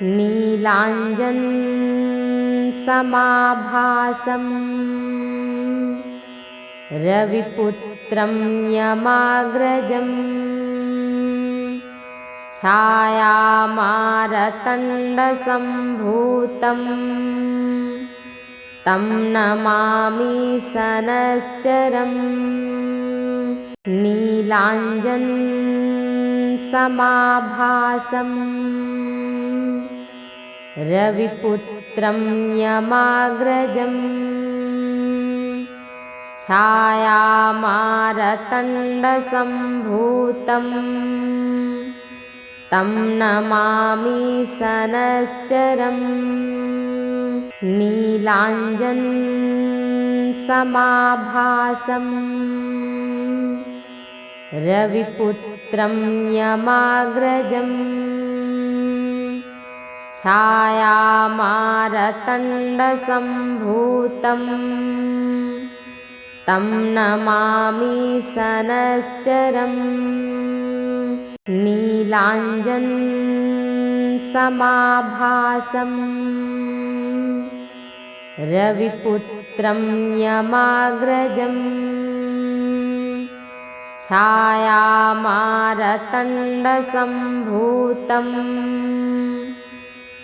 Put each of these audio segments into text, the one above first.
नीलाञ्जनसमाभासं रविपुत्रं यमाग्रजं छायामारतण्डसम्भूतं तं नमामि सनश्चरम्। नीलाञ्जनसमाभासं रविपुत्रं यमाग्रजं छायामारतण्डसम्भूतं तं नमामि सनश्चरम्। नीलाञ्जनसमाभासं रविपुत्रं यमाग्रजं छायामारतण्डसम्भूतं तं नमामि सनश्चरम्। नीलाञ्जनसमाभासं रविपुत्रं यमाग्रजं छायामारतण्डसम्भूतं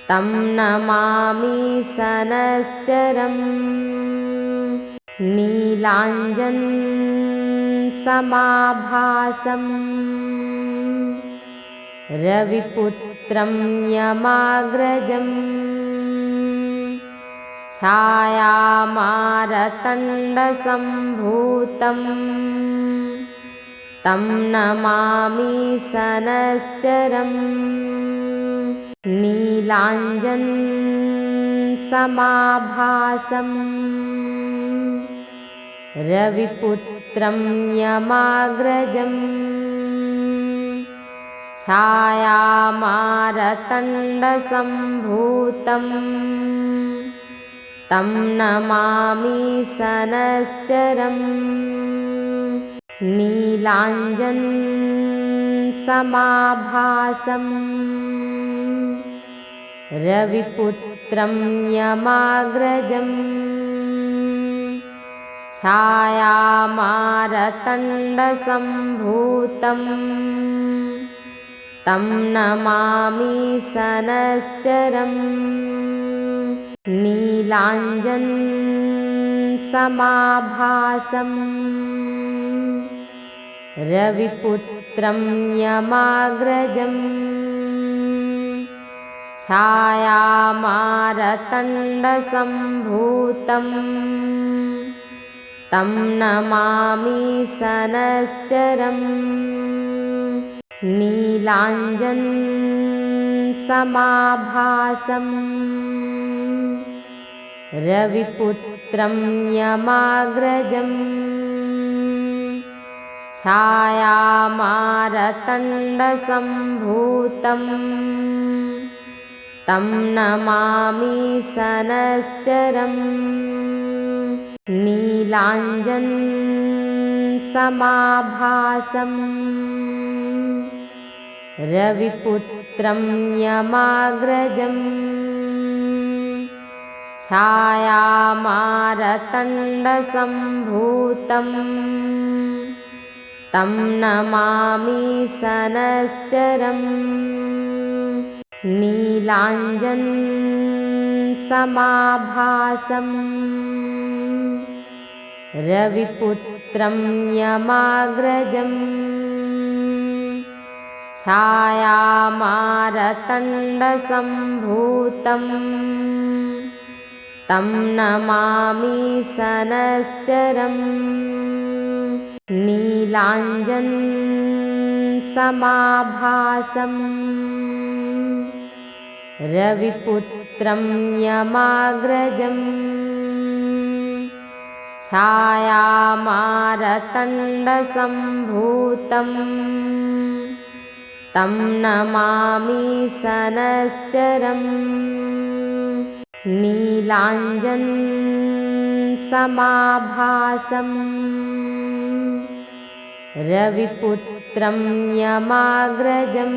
तं नमामि सनश्चरम्। नीलाञ्जनसमाभासं रविपुत्रं यमाग्रजं छायामारतण्डसम्भूतं तं नमामि सनश्चरम्। नीलाञ्जनसमाभासं रविपुत्रं यमाग्रजं छायामारतण्डसम्भूतं तं नमामि सनश्चरम्। नीलाञ्जनसमाभासं रविपुत्रं यमाग्रजं छायामारतण्डसम्भूतं तं नमामि सनश्चरम्। नीलाञ्जनसमाभासं रविपुत्रं यमाग्रजं छायामारतण्डसम्भूतं तं नमामि सनश्चरम्। नीलाञ्जनसमाभासं रविपुत्रं यमाग्रजं छायामारतण्डसम्भूतं तं नमामि सनश्चरम्। नीलाञ्जनसमाभासं रविपुत्रं यमाग्रजं छायामारतण्डसम्भूतं तं नमामि सनश्चरम्। नीलाञ्जनसमाभासं रविपुत्रं यमाग्रजं छायामारतण्डसम्भूतं तं नमामि सनश्चरम्। नीलाञ्जनसमाभासं रविपुत्रं यमाग्रजं छायामारतण्डसम्भूतं तं नमामि सनश्चरम्। नीलाञ्जनसमाभासं रविपुत्रं यमाग्रजं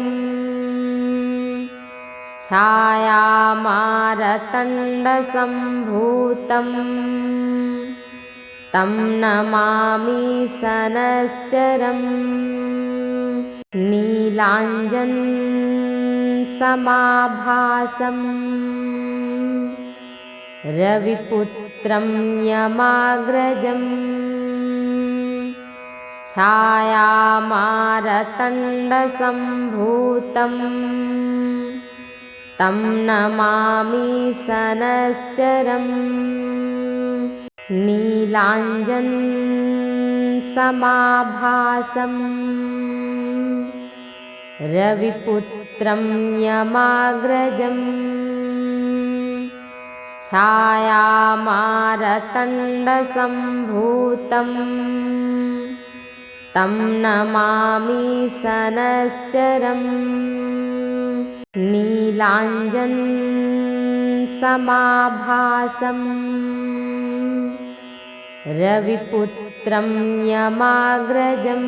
छायामारतण्डसम्भूतं तं नमामि सनश्चरम् नीलाञ्जनसमाभासम् रविपुत्रं यमाग्रजम् छायामारतण्डसम्भूतं तं नमामि सनश्चरम् नीलाञ्जनसमाभासम् रविपुत्रं यमाग्रजम् छायामारतण्डसम्भूतं तं नमामि सनश्चरम् नीलाञ्जनसमाभासम् रविपुत्रं यमाग्रजम्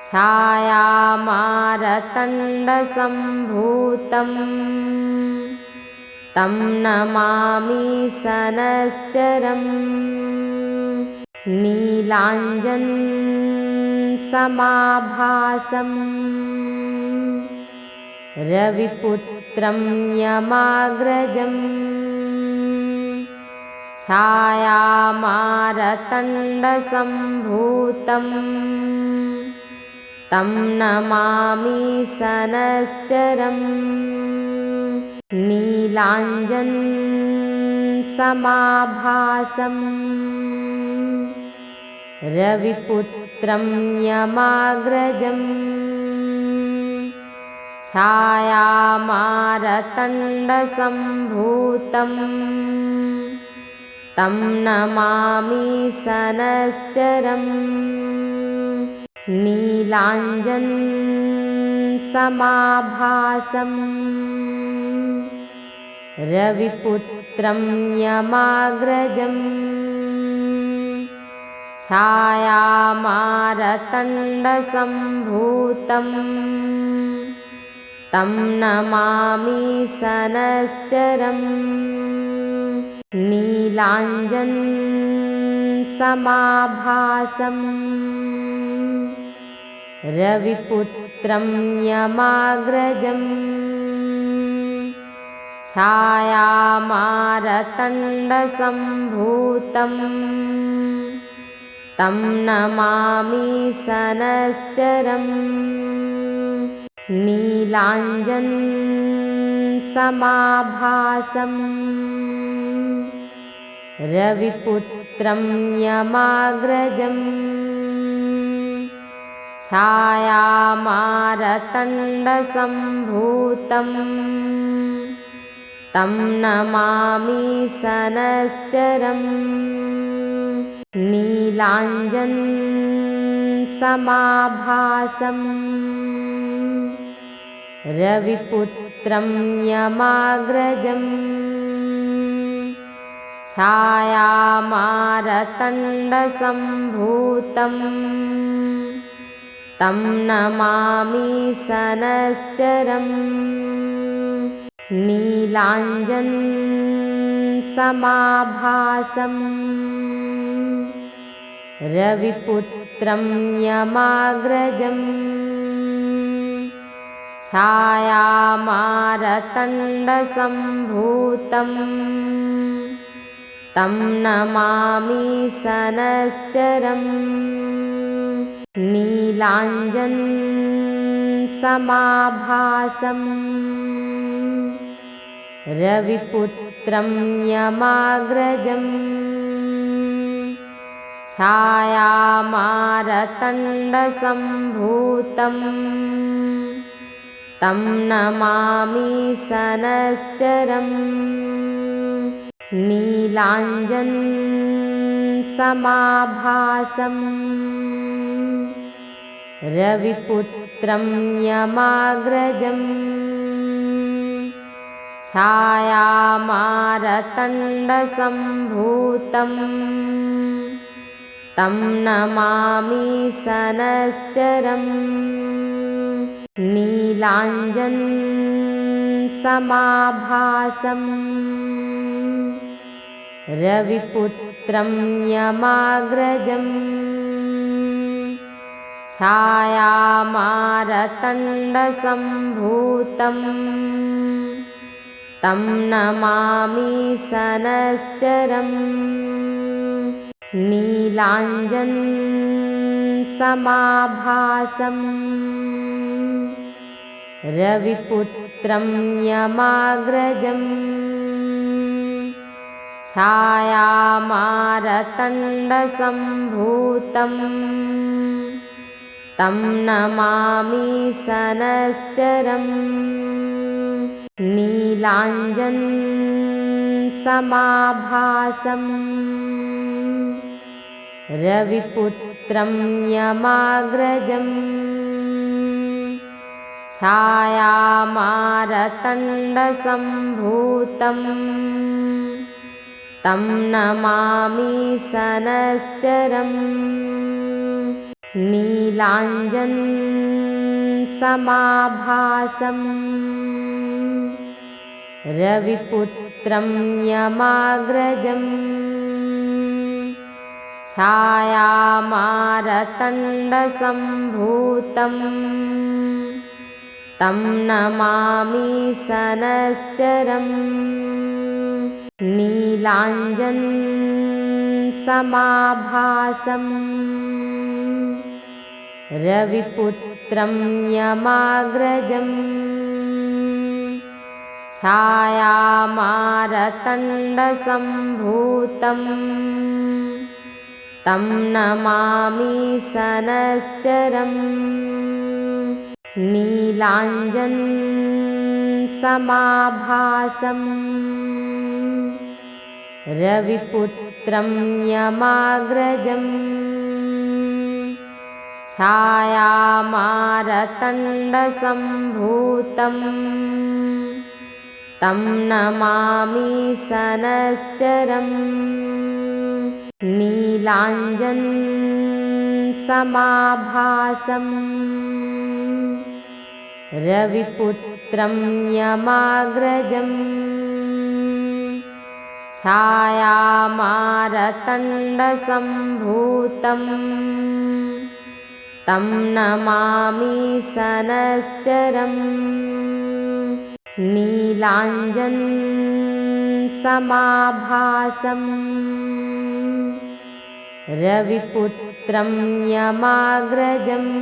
छायामारतण्डसम्भूतं तं नमामि सनश्चरम् नीलाञ्जनसमाभासम् रविपुत्रं यमाग्रजम् छायामारतण्डसम्भूतं तं नमामि सनश्चरम् नीलाञ्जनसमाभासम् रविपुत्रं यमाग्रजम् छायामारतण्डसम्भूतं तं नमामि सनश्चरम् नीलाञ्जनसमाभासम् रविपुत्रं यमाग्रजम् छायामारतण्डसम्भूतं तं नमामि सनश्चरम् नीलाञ्जनसमाभासम् रविपुत्रं यमाग्रजम् छायामारतण्डसम्भूतं तं नमामि सनश्चरम् नीलाञ्जनसमाभासम् रविपुत्रं यमाग्रजम् छायामारतण्डसम्भूतं तं नमामि सनश्चरम् नीलाञ्जनसमाभासम् रविपुत्रं यमाग्रजम् छायामारतण्डसम्भूतं तं नमामि सनश्चरम् नीलाञ्जनसमाभासम् रविपुत्रं यमाग्रजम् छायामारतण्डसम्भूतं तं नमामि सनश्चरम् नीलाञ्जनसमाभासम् रविपुत्रं यमाग्रजम् छायामारतण्डसम्भूतं तं नमामि सनश्चरम् नीलाञ्जनसमाभासम् रविपुत्रं यमाग्रजम् छायामारतण्डसम्भूतं तं नमामि सनश्चरम् नीलाञ्जनसमाभासम् रविपुत्रं यमाग्रजम् छायामारतण्डसम्भूतम् तं नमामि सनश्चरम् नीलाञ्जनसमाभासम् रविपुत्रं यमाग्रजम् छायामारतण्डसम्भूतम् तं नमामि सनश्चरम् नीलाञ्जनसमाभासम् रविपुत्रं यमाग्रजम् छायामारतण्डसम्भूतम् तं नमामि सनश्चरम् नीलाञ्जनसमाभासम् रविपुत्रं यमाग्रजम् छायामारतण्डसम्भूतम् तं नमामि सनश्चरम् नीलाञ्जनसमाभासम् रविपुत्रं यमाग्रजम् छायामारतण्डसम्भूतम् तं नमामि सनश्चरम् नीलाञ्जनसमाभासम् रविपुत्रं यमाग्रजम् छायामारतण्डसम्भूतम् तं नमामि सनश्चरम् नीलाञ्जनसमाभासम् रविपुत्रं यमाग्रजम् छायामारतण्डसम्भूतम् तं नमामि सनश्चरम् नीलाञ्जनसमाभासम् रविपुत्रं यमाग्रजम्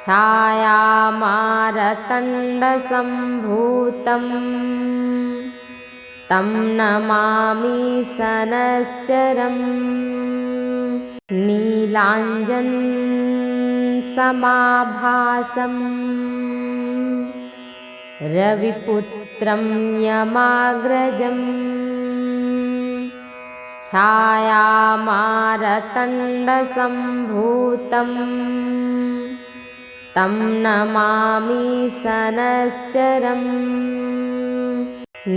छायामारतण्डसम्भूतम् तं नमामि सनश्चरम् नीलाञ्जनसमाभासम् रविपुत्रं यमाग्रजम् छायामारतण्डसम्भूतम् तं नमामि सनश्चरम्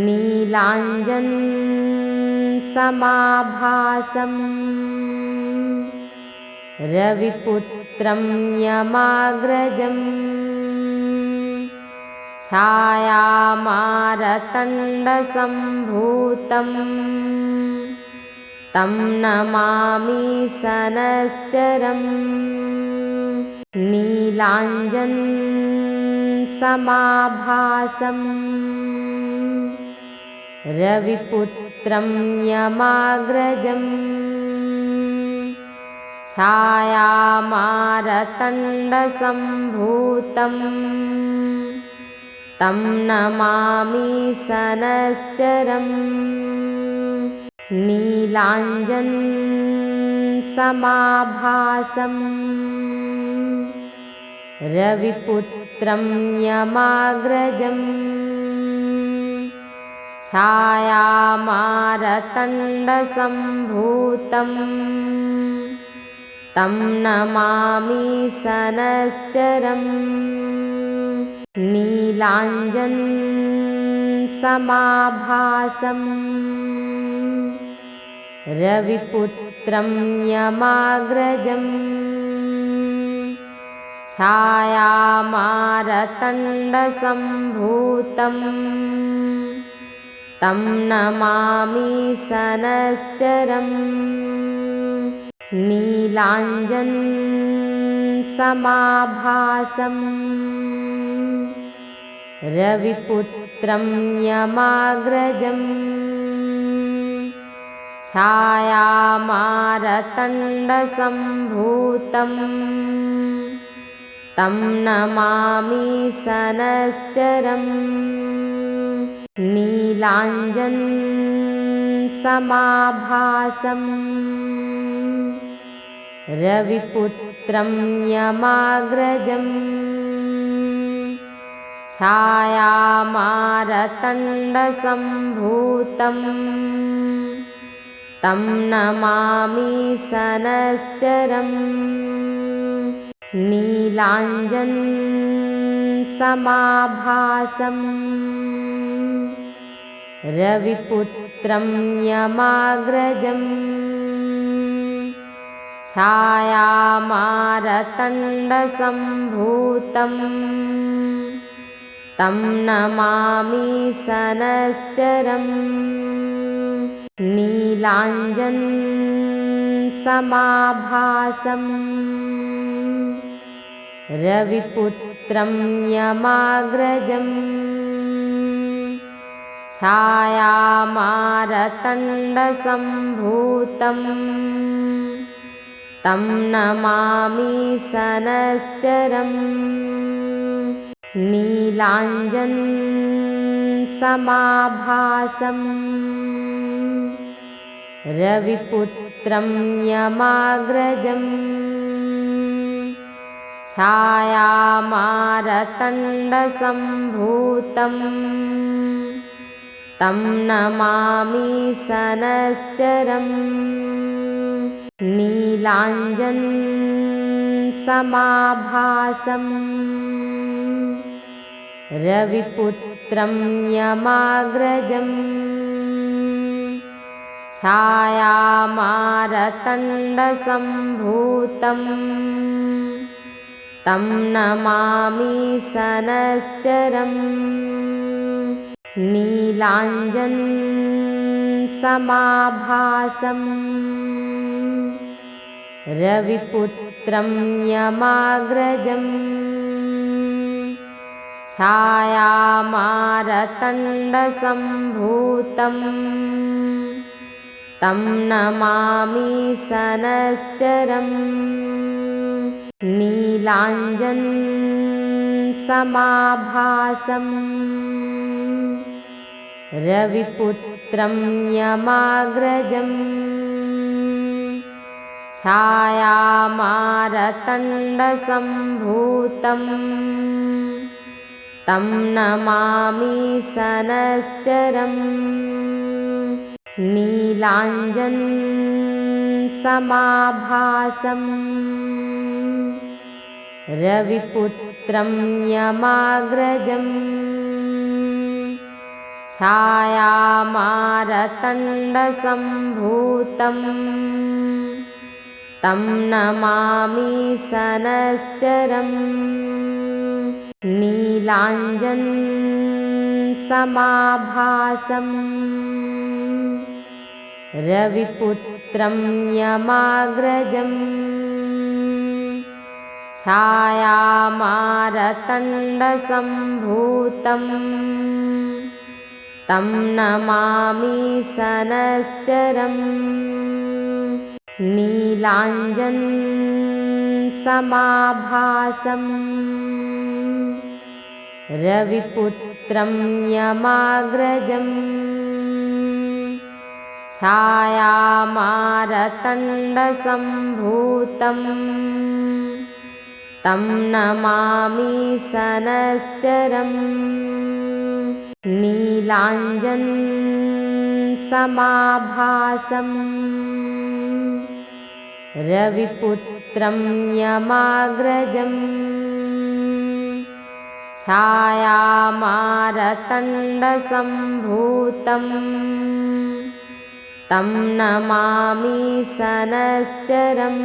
नीलाञ्जनसमाभासम् रविपुत्रं यमाग्रजम् छायामारतण्डसम्भूतम् तं नमामि सनश्चरम् नीलाञ्जनसमाभासम् रविपुत्रं यमाग्रजम् छायामारतण्डसम्भूतम् तं नमामि सनश्चरम् नीलाञ्जनसमाभासम् रविपुत्रं यमाग्रजम् छायामारतण्डसम्भूतम् तं नमामि सनश्चरम् नीलाञ्जनसमाभासम् रविपुत्रं यमाग्रजम् छायामारतण्डसम्भूतं तं नमामि सनश्चरम् नीलाञ्जनसमाभासं रविपुत्रं यमाग्रजम् छायामारतण्डसम्भूतं तं नमामि सनश्चरम् नीलाञ्जनसमाभासं रविपुत्रं यमाग्रजम् छायामारतण्डसम्भूतं तं नमामि सनश्चरम् नीलाञ्जनसमाभासं रविपुत्रं यमाग्रजम् छायामारतण्डसम्भूतं तं नमामि सनश्चरम् नीलाञ्जनसमाभासं रविपुत्रं यमाग्रजम् छायामारतण्डसम्भूतं तं नमामि सनश्चरम् नीलाञ्जनसमाभासं रविपुत्रं यमाग्रजम् छायामारतण्डसम्भूतं तं नमामि सनश्चरम् नीलाञ्जनसमाभासं रविपुत्रं यमाग्रजम् छायामारतण्डसम्भूतं तं नमामि सनश्चरम् नीलाञ्जनसमाभासं रविपुत्रं यमाग्रजम् छायामारतण्डसम्भूतं तं नमामि सनश्चरम् नीलाञ्जनसमाभासं रविपुत्रं यमाग्रजम् छायामारतण्डसम्भूतं तं नमामि सनश्चरम् नीलाञ्जनसमाभासं रविपुत्रं यमाग्रजम् छायामारतण्डसम्भूतं तं नमामि सनश्चरम् नीलाञ्जनसमाभासं रविपुत्रं यमाग्रजम् छायामारतण्डसम्भूतं तं नमामि सनश्चरम् नीलाञ्जनसमाभासं रविपुत्रं यमाग्रजम् छायामारतण्डसम्भूतं तं नमामि सनश्चरम् नीलाञ्जनसमाभासं रविपुत्रं यमाग्रजम् छायामारतण्डसम्भूतं तं नमामि सनश्चरम्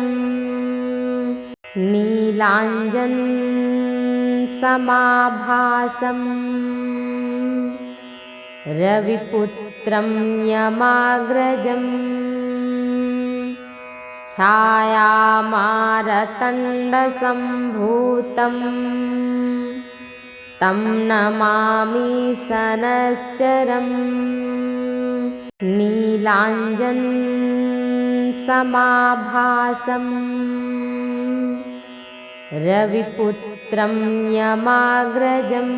नीलाञ्जनसमाभासम् रविपुत्रं यमाग्रजम् छायामारतण्डसम्भूतम् तं नमामि सनश्चरम् नीलाञ्जनसमाभासम् रविपुत्रं यमाग्रजम्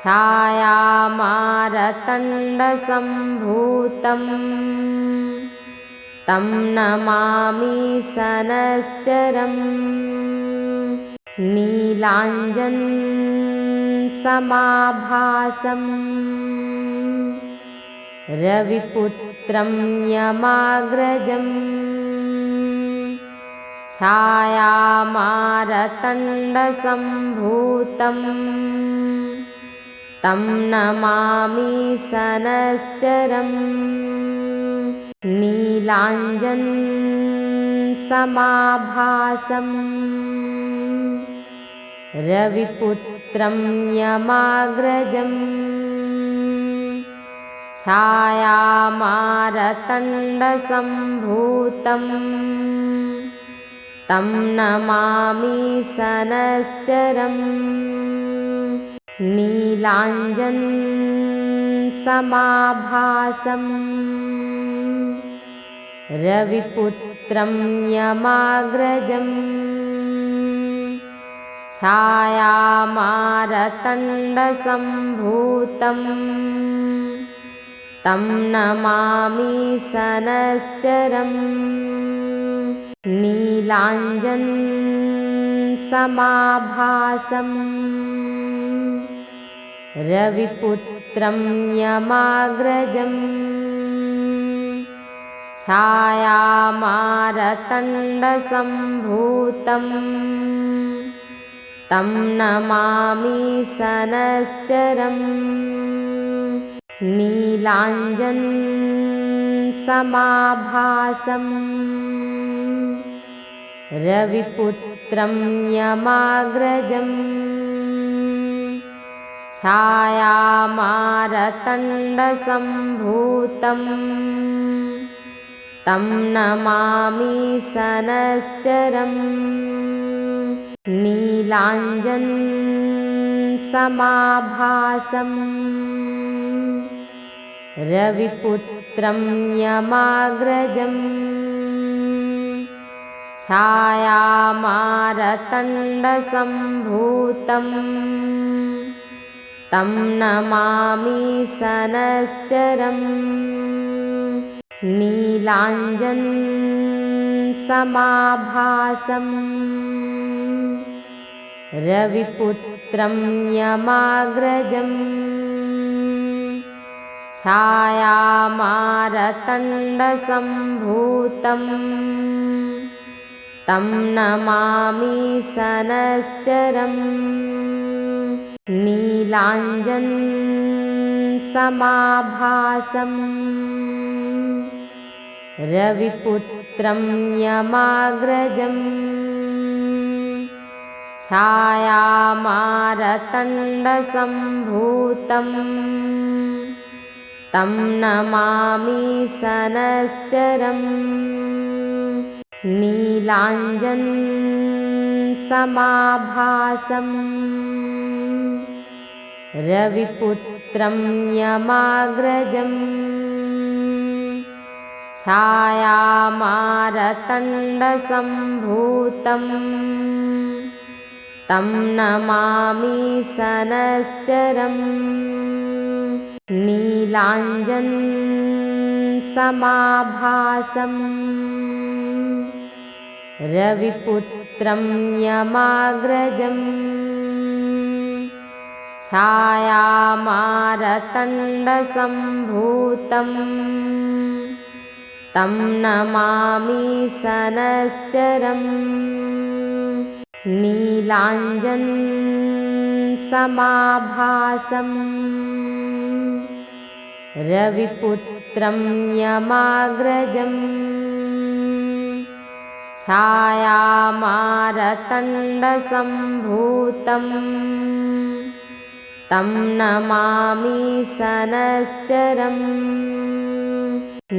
छायामारतण्डसम्भूतम् तं नमामि सनश्चरम् नीलाञ्जनसमाभासम् रविपुत्रं यमाग्रजम् छायामारतण्डसम्भूतम् तं नमामि सनश्चरम् नीलाञ्जनसमाभासम् रविपुत्रं यमाग्रजम् छायामारतण्डसम्भूतम् तं नमामि सनश्चरम् नीलाञ्जनसमाभासम् रविपुत्रं यमाग्रजम् छायामारतण्डसम्भूतम् तं नमामि सनश्चरम् नीलाञ्जनसमाभासम् रविपुत्रं यमाग्रजम् छायामारतण्डसम्भूतम् तं नमामि सनश्चरम् नीलाञ्जनसमाभासम् रविपुत्रं यमाग्रजम् छायामारतण्डसम्भूतम् तं नमामि सनश्चरम् नीलाञ्जनसमाभासम् रविपुत्रं यमाग्रजम् छायामारतण्डसम्भूतम् तं नमामि सनश्चरम् नीलाञ्जनसमाभासम् रविपुत्रं यमाग्रजम् छायामारतण्डसम्भूतम् तं नमामि सनश्चरम् नीलाञ्जनसमाभासम् रविपुत्रं यमाग्रजम् छायामारतण्डसम्भूतम् तं नमामि सनश्चरम् नीलाञ्जनसमाभासम् रविपुत्रं यमाग्रजम् छायामारतण्डसम्भूतम् तं नमामि सनश्चरम् नीलाञ्जनसमाभासम् रविपुत्रं यमाग्रजम् छायामारतण्डसम्भूतम् तं नमामि सनश्चरम् नीलाञ्जनसमाभासम् रविपुत्रं यमाग्रजम् छायामारतण्डसम्भूतं तं नमामि सनश्चरम्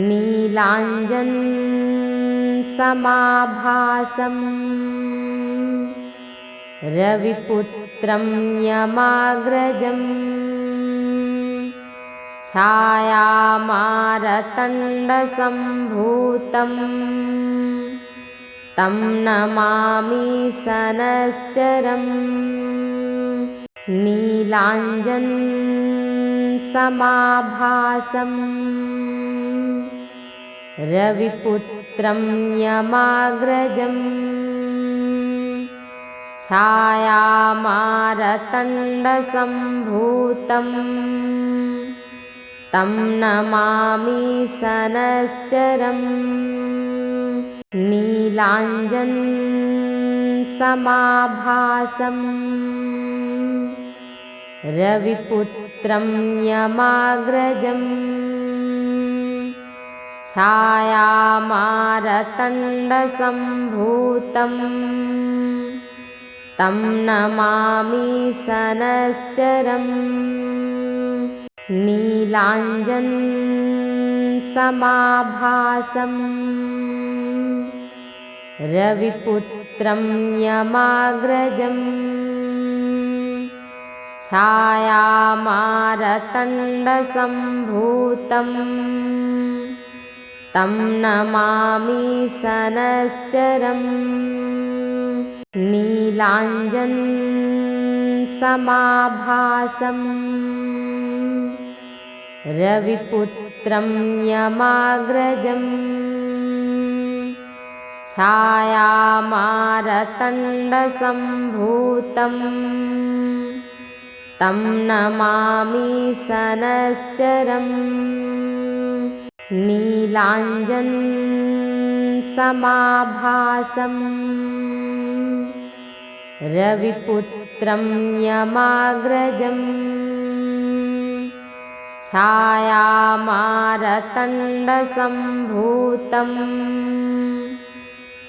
नीलाञ्जनसमाभासम् रविपुत्रं यमाग्रजम् छायामारतण्डसम्भूतं तं नमामि सनश्चरम् नीलाञ्जनसमाभासम् रविपुत्रं यमाग्रजम् छायामारतण्डसम्भूतं तं नमामि सनश्चरम् नीलाञ्जनसमाभासम् रविपुत्रं यमाग्रजम् छायामारतण्डसम्भूतं तं नमामि सनश्चरम् नीलाञ्जनसमाभासम् रविपुत्रं यमाग्रजम् छायामारतण्डसम्भूतं तं नमामि सनश्चरम् नीलाञ्जनसमाभासम् रविपुत्रं यमाग्रजम् छायामारतण्डसम्भूतं तं नमामि सनश्चरम् नीलाञ्जनसमाभासम् रविपुत्रं यमाग्रजम् छायामारतण्डसम्भूतं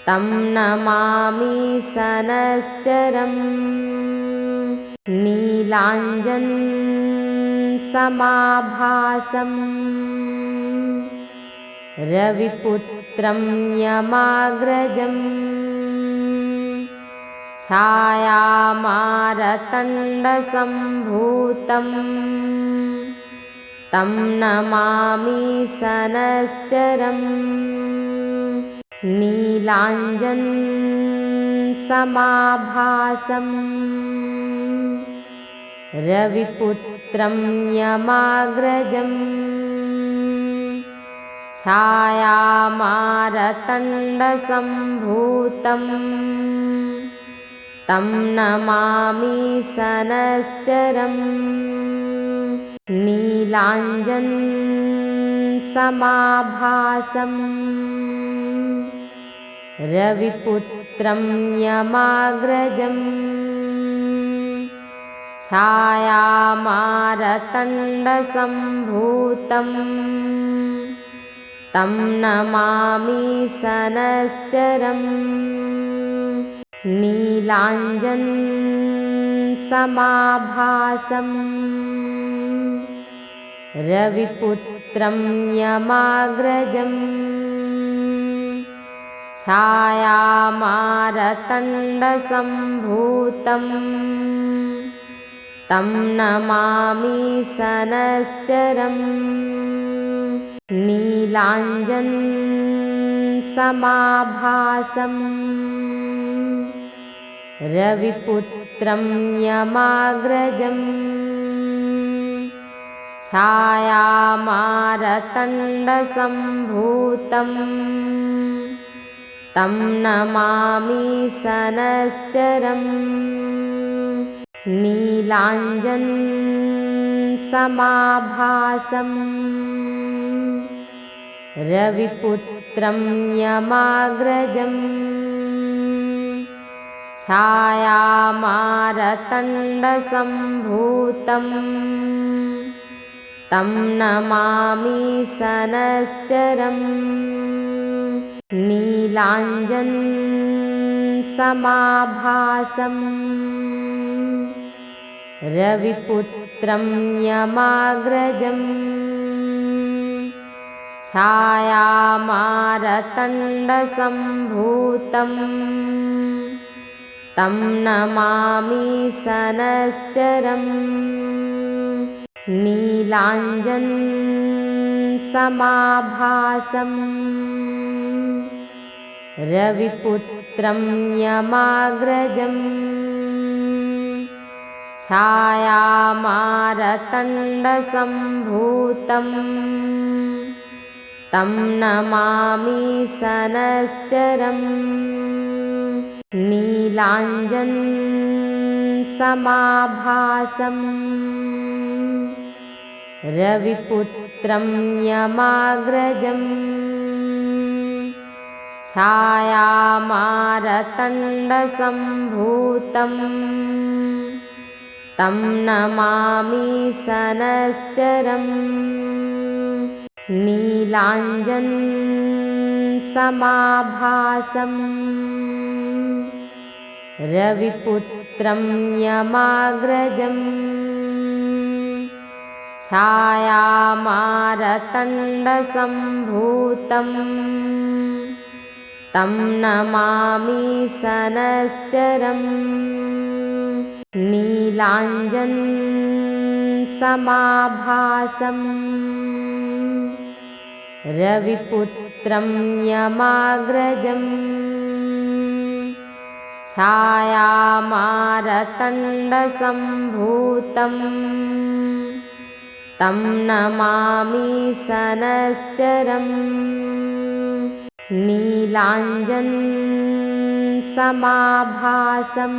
तं नमामि सनश्चरम् नीलाञ्जनसमाभासम् रविपुत्रं यमाग्रजम् छायामारतण्डसम्भूतं तं नमामि सनश्चरम् नीलाञ्जनसमाभासम् रविपुत्रं यमाग्रजम् छायामारतण्डसम्भूतं तं नमामि सनश्चरम् नीलाञ्जनसमाभासम् रविपुत्रं यमाग्रजम् छायामारतण्डसम्भूतं तं नमामि सनश्चरम् नीलाञ्जनसमाभासम् रविपुत्रं यमाग्रजम् छायामारतण्डसम्भूतं तं नमामि सनश्चरम् नीलाञ्जनसमाभासम् रविपुत्रं यमाग्रजम् छायामारतण्डसम्भूतं तं नमामि सनश्चरम् नीलाञ्जनसमाभासम् रविपुत्रं यमाग्रजम् छायामारतण्डसम्भूतं तं नमामि सनश्चरम् नीलाञ्जनसमाभासम् रविपुत्रं यमाग्रजम् छायामारतण्डसम्भूतं तं नमामि सनश्चरम् नीलाञ्जनसमाभासम् रविपुत्रं यमाग्रजम् छायामारतण्डसम्भूतं तं नमामि सनश्चरम् नीलाञ्जनसमाभासम् रविपुत्रं यमाग्रजम् छायामारतण्डसम्भूतं तं नमामि सनश्चरम् नीलाञ्जनसमाभासम् रविपुत्रं यमाग्रजम् छायामारतण्डसम्भूतं तं नमामि सनश्चरम् नीलाञ्जनसमाभासम् रविपुत्रं यमाग्रजम् छायामारतण्डसम्भूतं तं नमामि सनश्चरम् नीलाञ्जनसमाभासम्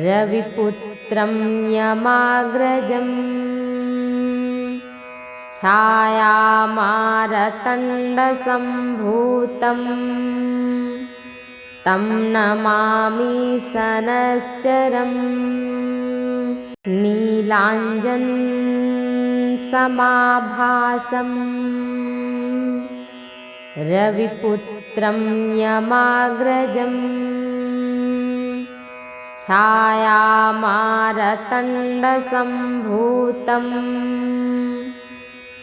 रविपुत्रं यमाग्रजम् छायामारतण्डसम्भूतं तं नमामि सनश्चरम् नीलाञ्जनसमाभासम् रविपुत्रं यमाग्रजम् छायामारतण्डसम्भूतं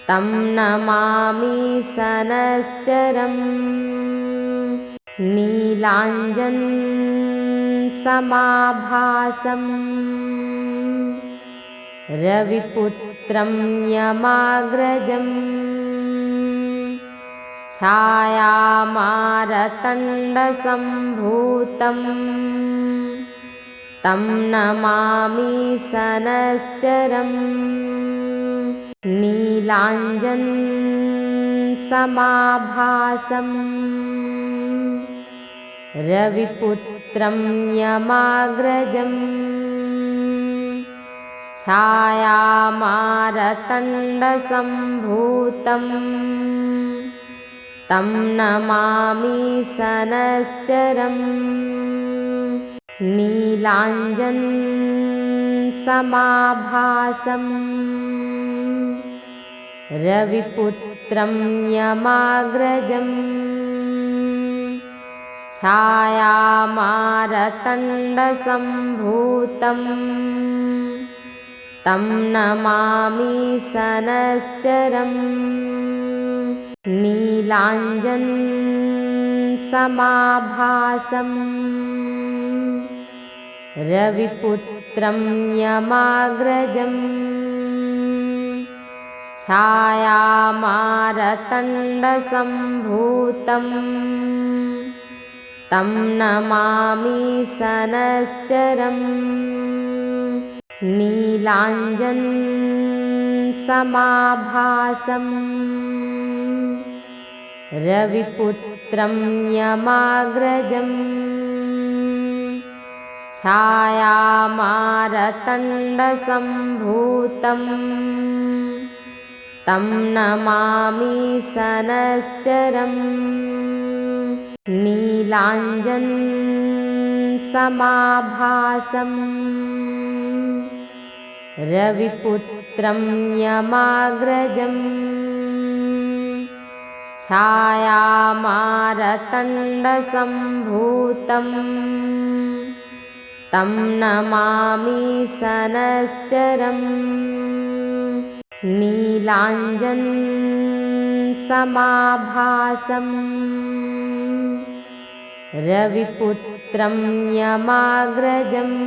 तं नमामि सनश्चरम् नीलाञ्जनसमाभासम् रविपुत्रं यमाग्रजम् छायामारतण्डसम्भूतं तं नमामि सनश्चरम् नीलाञ्जनसमाभासम् रविपुत्रं यमाग्रजम् छायामारतण्डसम्भूतं तं नमामि सनश्चरम् नीलाञ्जनसमाभासम् रविपुत्रं यमाग्रजम् छायामारतण्डसम्भूतं तं नमामि सनश्चरम् नीलाञ्जनसमाभासम् रविपुत्रं यमाग्रजम् छायामारतण्डसम्भूतं तं नमामि सनश्चरम् नीलाञ्जनसमाभासम् रविपुत्रं यमाग्रजम् छायामारतण्डसम्भूतं तं नमामि सनश्चरम् नीलाञ्जनसमाभासम् रविपुत्रं यमाग्रजम् छायामारतण्डसम्भूतं तं नमामि सनश्चरम् नीलाञ्जनसमाभासम् रविपुत्रं यमाग्रजम्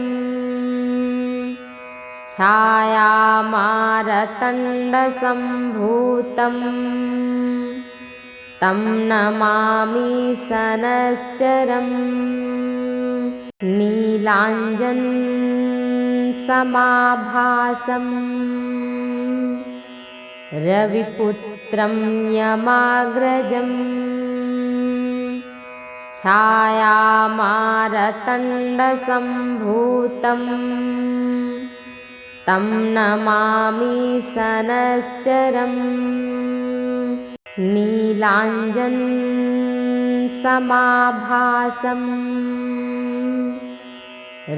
छायामारतण्डसम्भूतं तं नमामि सनश्चरम् नीलाञ्जनसमाभासम् रविपुत्रं यमाग्रजम् छायामारतण्डसम्भूतं तं नमामि सनश्चरम् नीलाञ्जनसमाभासम्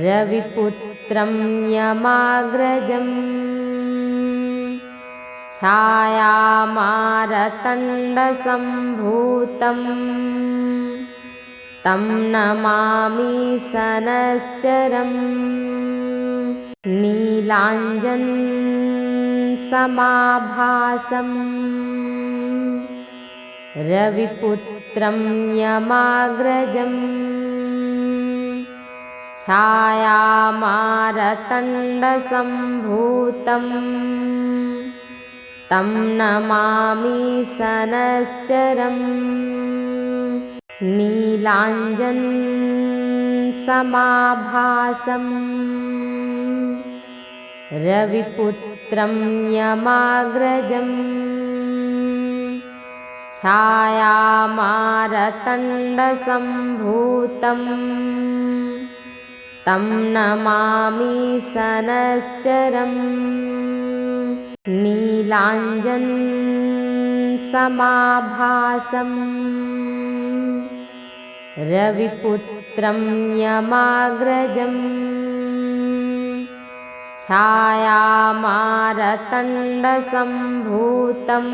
रविपुत्रं यमाग्रजम् छायामारतण्डसम्भूतं तं नमामि सनश्चरम् नीलाञ्जनसमाभासम् रविपुत्रं यमाग्रजम् छायामारतण्डसम्भूतं तं नमामि सनश्चरम् नीलाञ्जनसमाभासम् रविपुत्रं यमाग्रजम् छायामारतण्डसम्भूतं तं नमामि सनश्चरम् नीलाञ्जनसमाभासम् रविपुत्रं यमाग्रजम् छायामारतण्डसम्भूतं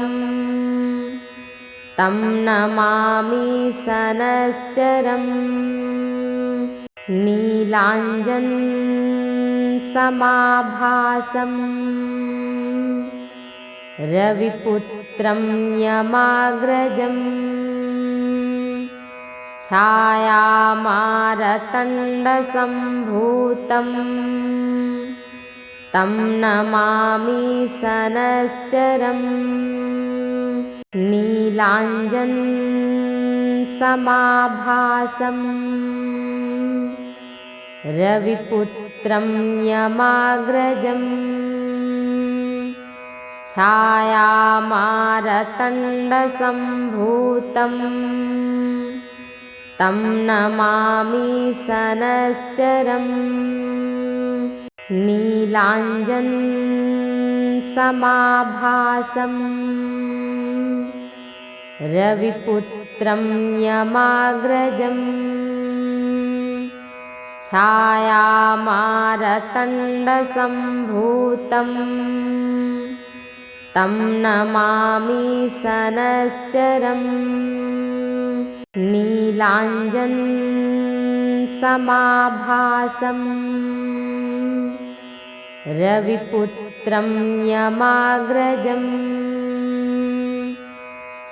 तं नमामि सनश्चरम् नीलाञ्जनसमाभासम् रविपुत्रं यमाग्रजम् छायामारतण्डसम्भूतं तं नमामि सनश्चरम् नीलाञ्जनसमाभासम् रविपुत्रं यमाग्रजम् छायामारतण्डसम्भूतं तं नमामि सनश्चरम् नीलाञ्जनसमाभासम् रविपुत्रं यमाग्रजम् छायामारतण्डसम्भूतं तं नमामि सनश्चरम् नीलाञ्जनसमाभासम् रविपुत्रं यमाग्रजम्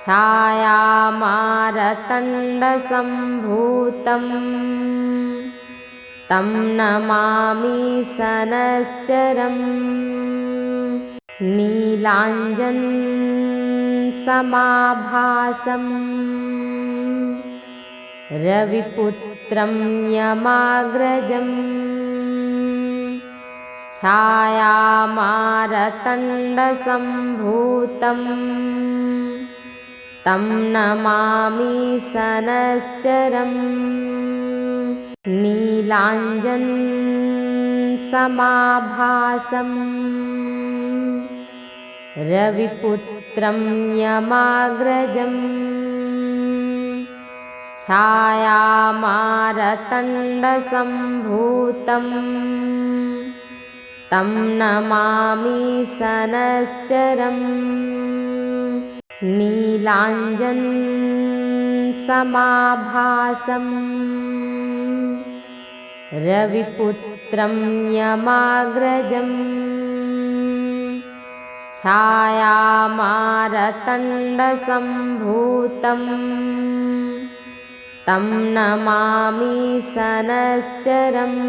छायामारतण्डसम्भूतं तं नमामि सनश्चरम् नीलाञ्जनसमाभासम् रविपुत्रं यमाग्रजम् छायामारतण्डसम्भूतं तं नमामि सनश्चरम् नीलाञ्जनसमाभासम् रविपुत्रं यमाग्रजम् छायामारतण्डसम्भूतं तं नमामि सनश्चरम् नीलाञ्जनसमाभासम् रविपुत्रं यमाग्रजम् छायामारतण्डसम्भूतम् तं नमामि सनश्चरम्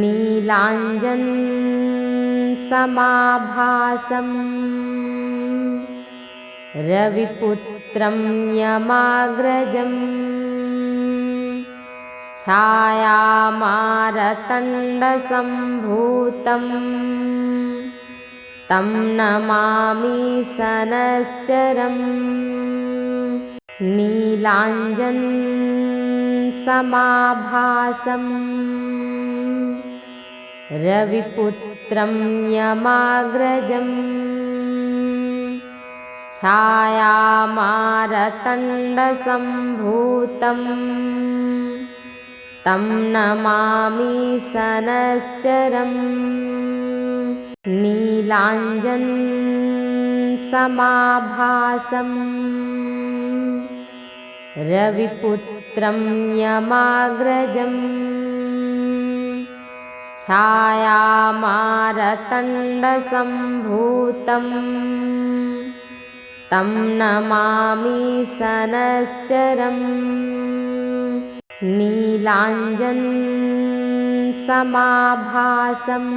नीलाञ्जनसमाभासम् रविपुत्रं यमाग्रजम् छायामारतण्डसम्भूतम् तं नमामि सनश्चरम् नीलाञ्जनसमाभासम् रविपुत्रं यमाग्रजम् छायामारतण्डसम्भूतम् तं नमामि सनश्चरम् नीलाञ्जनसमाभासम् रविपुत्रं यमाग्रजम् छायामारतण्डसम्भूतम् तं नमामि सनश्चरम् नीलाञ्जनसमाभासम्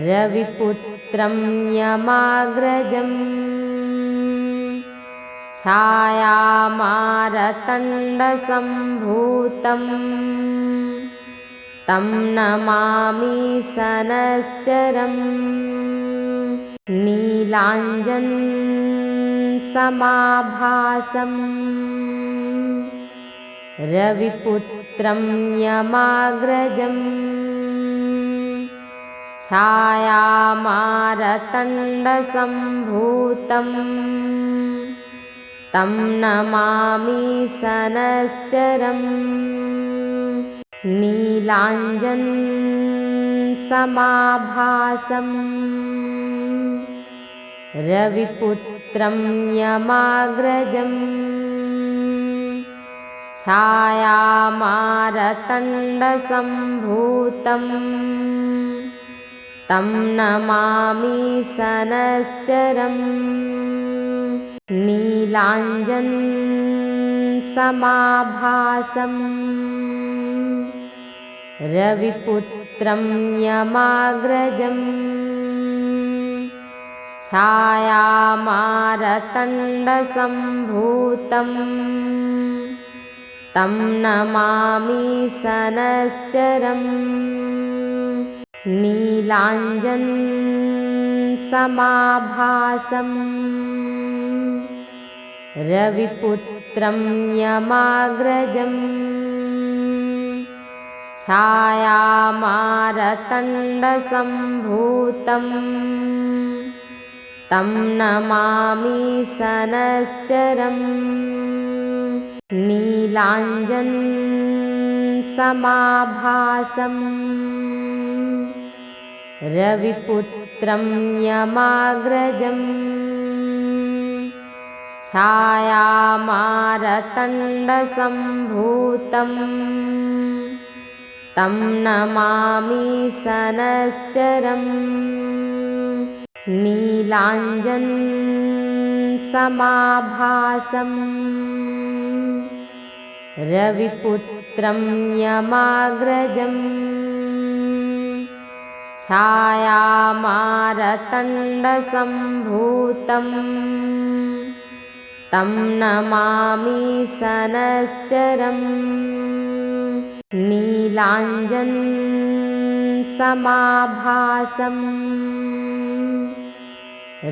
रविपुत्रं यमाग्रजम् छायामारतण्डसम्भूतम् तं नमामि सनश्चरम् नीलाञ्जनसमाभासम् रविपुत्रं यमाग्रजम् छायामारतण्डसम्भूतम् तं नमामि सनश्चरम् नीलाञ्जनसमाभासम् रविपुत्रं यमाग्रजम् छायामारतण्डसम्भूतम् तं नमामि सनश्चरम् नीलाञ्जनसमाभासम् रविपुत्रं यमाग्रजम् छायामारतण्डसम्भूतम् तं नमामि सनश्चरम् नीलाञ्जनसमाभासम् रविपुत्रं यमाग्रजम् छायामारतण्डसम्भूतम् तं नमामि सनश्चरम् नीलाञ्जनसमाभासम् रविपुत्रं यमाग्रजम् छायामारतण्डसम्भूतम् तं नमामि सनश्चरम् नीलाञ्जनसमाभासम् रविपुत्रं यमाग्रजम् छायामारतण्डसम्भूतम् तं नमामि सनश्चरम् नीलाञ्जनसमाभासम्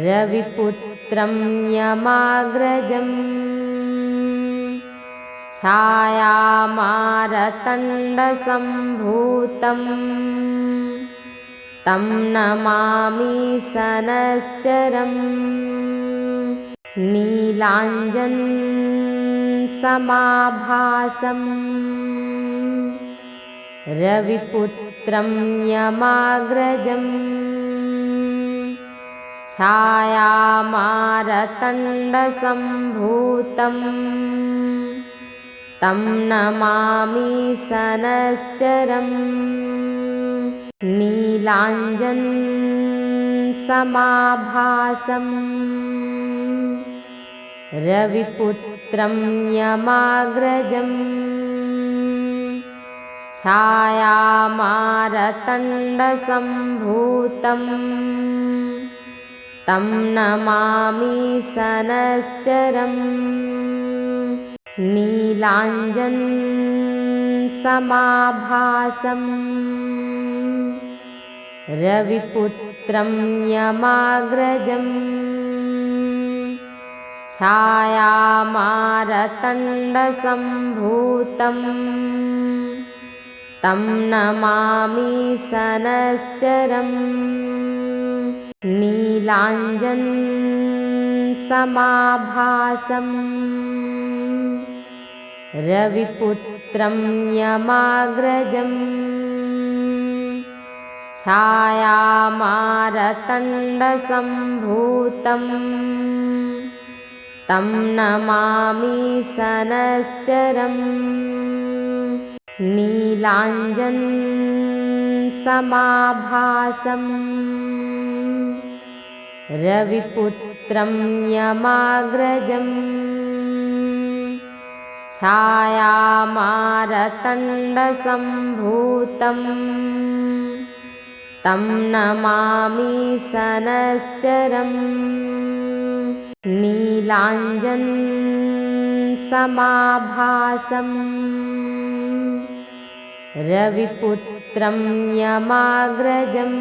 रविपुत्रं यमाग्रजम् छायामारतण्डसम्भूतम् तं नमामि सनश्चरम् नीलाञ्जनसमाभासम् रविपुत्रं यमाग्रजम् छायामारतण्डसम्भूतं तं नमामि सनश्चरम् नीलाञ्जनसमाभासम् रविपुत्रं यमाग्रजम् छायामारतण्डसम्भूतं तं नमामि सनश्चरम् नीलाञ्जनसमाभासम् रविपुत्रं यमाग्रजम् छायामारतण्डसम्भूतं तं नमामि सनश्चरम् नीलाञ्जनसमाभासम् रविपुत्रं यमाग्रजम् छायामारतण्डसम्भूतं तं नमामि सनश्चरम् नीलाञ्जनसमाभासम् रविपुत्रं यमाग्रजम् छायामारतण्डसम्भूतं तं नमामि सनश्चरम् नीलाञ्जनसमाभासम् रविपुत्रं यमाग्रजम्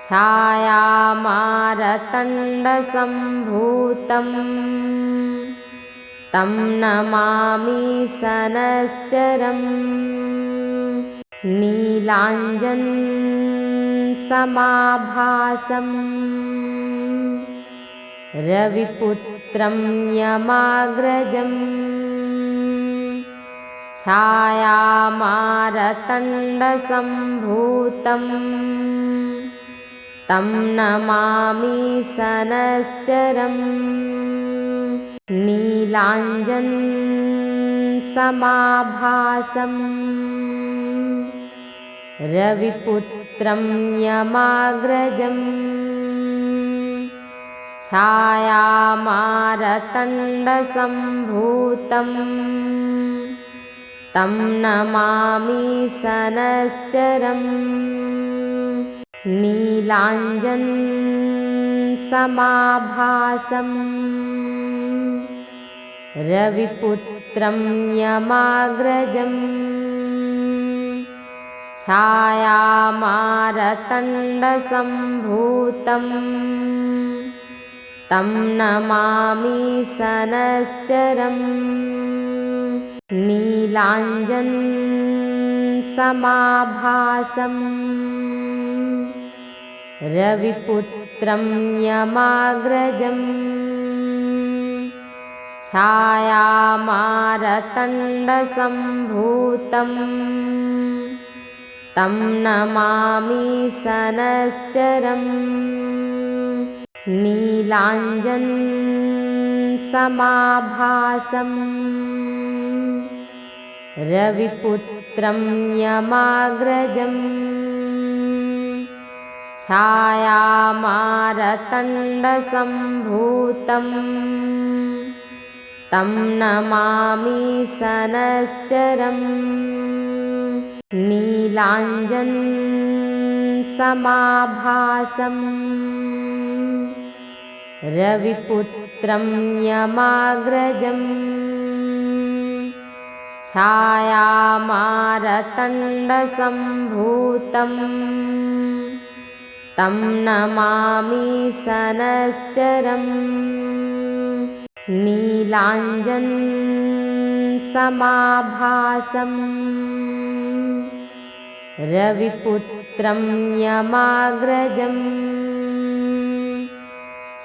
छायामारतण्डसम्भूतं तं नमामि सनश्चरम् नीलाञ्जनसमाभासम् रविपुत्रं यमाग्रजम् छायामारतण्डसम्भूतं तं नमामि सनश्चरम् नीलाञ्जनसमाभासम् रविपुत्रं यमाग्रजम् छायामारतण्डसम्भूतं तं नमामि सनश्चरम् नीलाञ्जनसमाभासम् रविपुत्रं यमाग्रजम् छायामारतण्डसम्भूतं तं नमामि सनश्चरम् नीलाञ्जनसमाभासम् रविपुत्रं यमाग्रजम् छायामारतण्डसम्भूतं तं नमामि सनश्चरम् नीलाञ्जनसमाभासम् रविपुत्रं यमाग्रजम् छायामारतण्डसम्भूतं तं नमामि सनश्चरम् नीलाञ्जनसमाभासम् रविपुत्रं यमाग्रजम् छायामारतण्डसम्भूतं तं नमामि सनश्चरम् नीलाञ्जनसमाभासम् रविपुत्रं यमाग्रजम्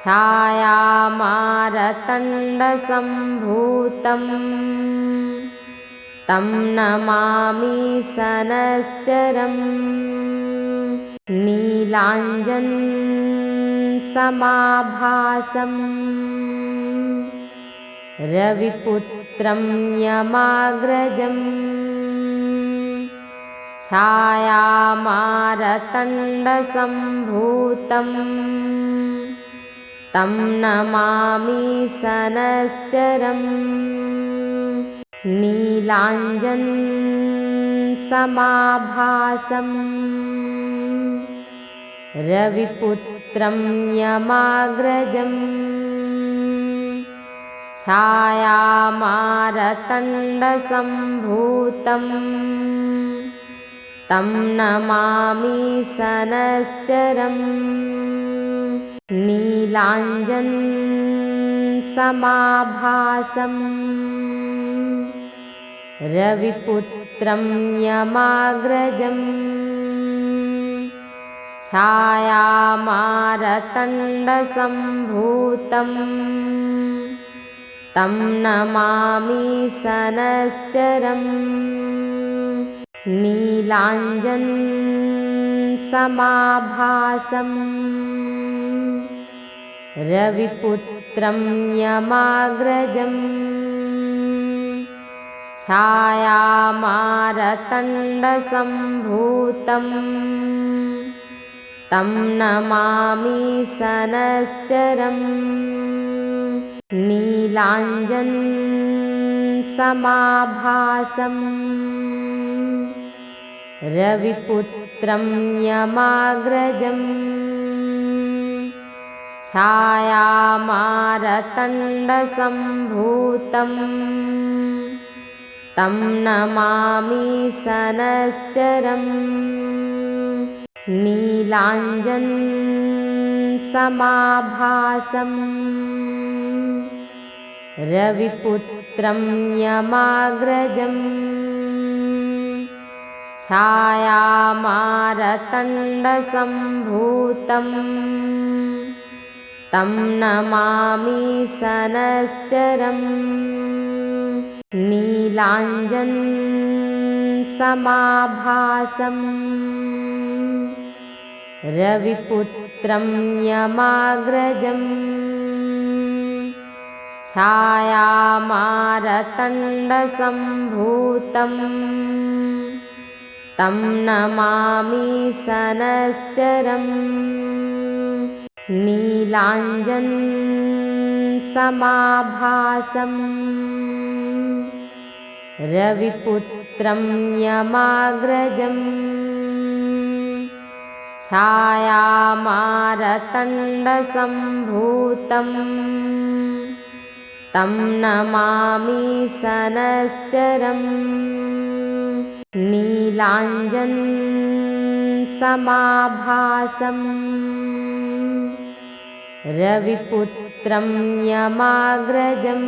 छायामारतण्डसम्भूतं तं नमामि सनश्चरम् नीलाञ्जनसमाभासम् रविपुत्रं यमाग्रजम् छायामारतण्डसम्भूतम् तं नमामि सनश्चरम् नीलाञ्जनसमाभासम् रविपुत्रं यमाग्रजम् छायामारतण्डसम्भूतम् तं नमामि सनश्चरम् नीलाञ्जनसमाभासम् रविपुत्रं यमाग्रजम् छायामारतण्डसम्भूतम् तं नमामि सनश्चरम् नीलाञ्जनसमाभासम् रविपुत्रं यमाग्रजम् छायामारतण्डसम्भूतम् तं नमामि सनश्चरम् नीलाञ्जनसमाभासम् रविपुत्रं यमाग्रजम् छायामारतण्डसम्भूतम् तं नमामि सनश्चरम् नीलाञ्जनसमाभासम् रविपुत्रं यमाग्रजम् छायामारतण्डसम्भूतम् तं नमामि सनश्चरम् नीलाञ्जनसमाभासम् रविपुत्रं यमाग्रजम् छायामारतण्डसम्भूतम् तं नमामि सनश्चरम् नीलाञ्जनसमाभासम् रविपुत्रं यमाग्रजम् छायामारतण्डसम्भूतम् तं नमामि सनश्चरम् नीलाञ्जनसमाभासम् रविपुत्रं यमाग्रजम्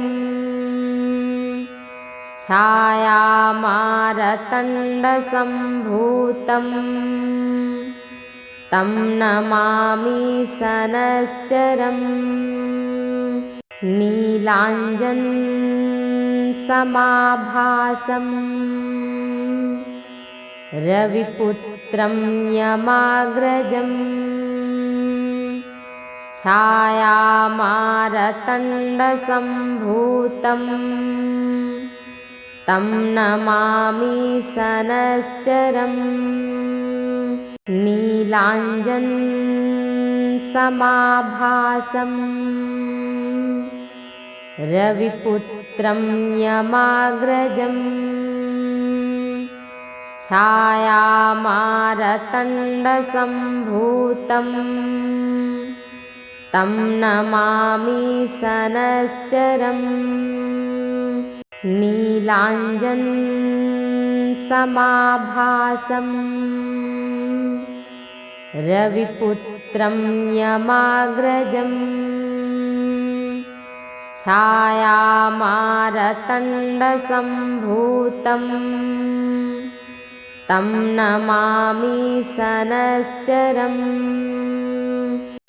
छायामारतण्डसम्भूतम् तं नमामि सनश्चरम् नीलाञ्जनसमाभासम् रविपुत्रं यमाग्रजम् छायामारतण्डसम्भूतम् तं नमामि सनश्चरम् नीलाञ्जनसमाभासम् रविपुत्रं यमाग्रजम् छायामारतण्डसम्भूतम् तं नमामि सनश्चरम् नीलाञ्जनसमाभासम् रविपुत्रं यमाग्रजम् छायामारतण्डसम्भूतम् तं नमामि सनश्चरम्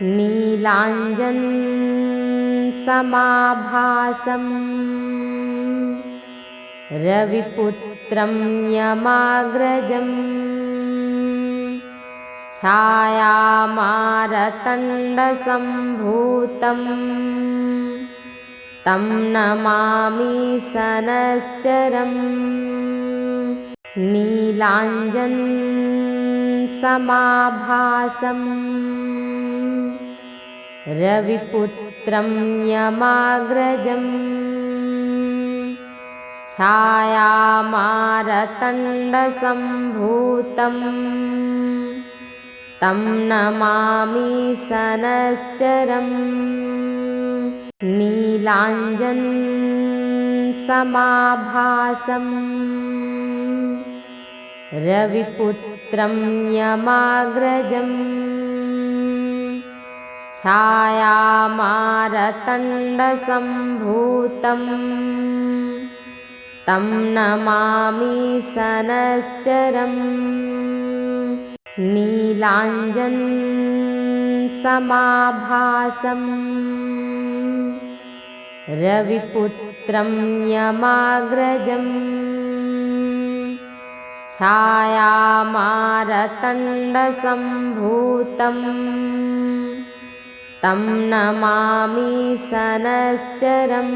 नीलाञ्जनसमाभासम् रविपुत्रं यमाग्रजम् छायामारतण्डसम्भूतं तं नमामि सनश्चरम् नीलाञ्जनसमाभासम् रविपुत्रं यमाग्रजम् छायामारतण्डसम्भूतं तं नमामि सनश्चरम् नीलाञ्जनसमाभासम् रविपुत्रं यमाग्रजम् छायामारतण्डसम्भूतं तं नमामि सनश्चरम् नीलाञ्जनसमाभासम् रविपुत्रं यमाग्रजम् छायामारतण्डसम्भूतं तं नमामि सनश्चरम्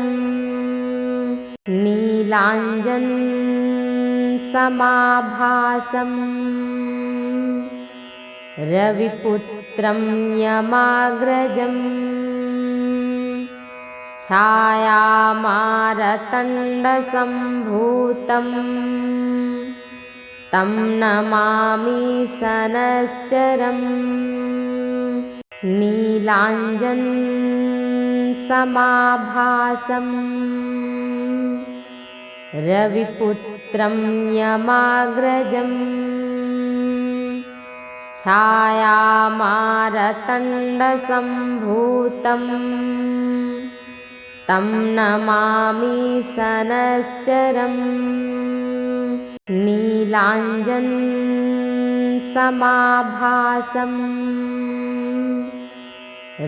नीलाञ्जनसमाभासम् रविपुत्रं यमाग्रजम् छायामारतण्डसम्भूतं तं नमामि सनश्चरम् नीलाञ्जनसमाभासम् रविपुत्रं यमाग्रजम् छायामारतण्डसम्भूतं तं नमामि सनश्चरम् नीलाञ्जनसमाभासम्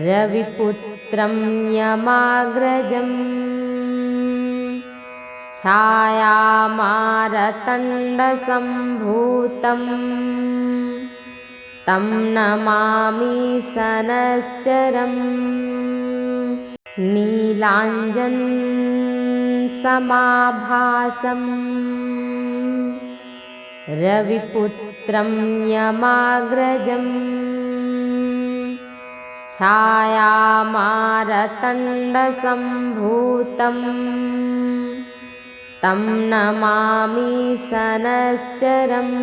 रविपुत्रं यमाग्रजम् छायामारतण्डसम्भूतं तं नमामि सनश्चरम् नीलाञ्जनसमाभासम् रविपुत्रं यमाग्रजम् छायामारतण्डसम्भूतं तं नमामि सनश्चरम्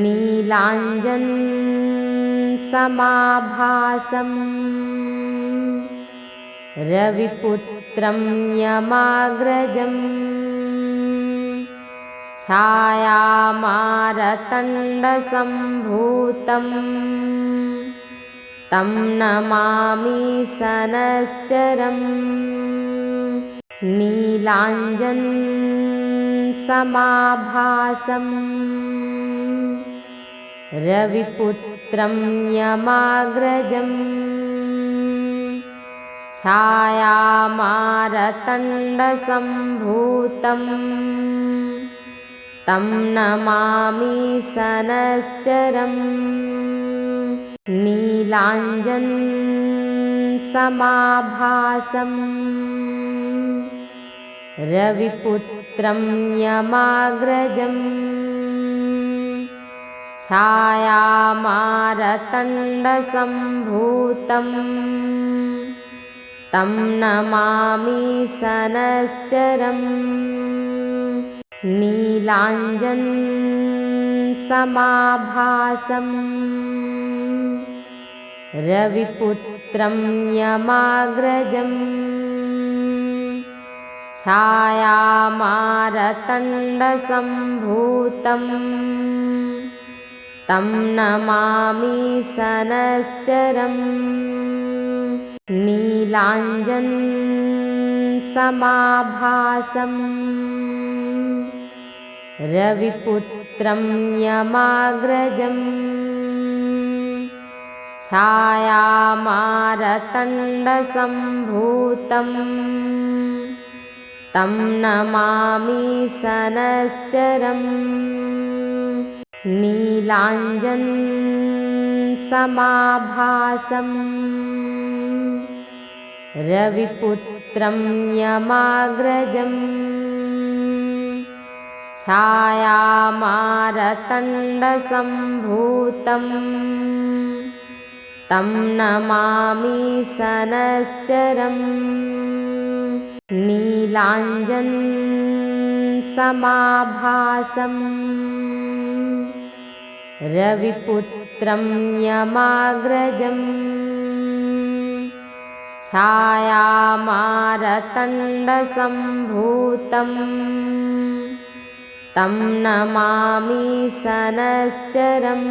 नीलाञ्जनसमाभासम् रविपुत्रं यमाग्रजम् छायामारतण्डसम्भूतं तं नमामि सनश्चरम् नीलाञ्जनसमाभासम् रविपुत्रं यमाग्रजम् छायामारतण्डसम्भूतं तं नमामि सनश्चरम् नीलाञ्जनसमाभासम् रविपुत्रं यमाग्रजम् छायामारतण्डसम्भूतं तं नमामि सनश्चरम् नीलाञ्जनसमाभासम् रविपुत्रं यमाग्रजम् छायामारतण्डसम्भूतं तं नमामि सनश्चरम् नीलाञ्जनसमाभासम् रविपुत्रं यमाग्रजम् छायामारतण्डसम्भूतं तं नमामि सनश्चरम् नीलाञ्जनसमाभासम् रविपुत्रं यमाग्रजम् छायामारतण्डसम्भूतं तं नमामि सनश्चरम् नीलाञ्जनसमाभासम् रविपुत्रं यमाग्रजम् छायामारतण्डसम्भूतं तं नमामि सनश्चरम्।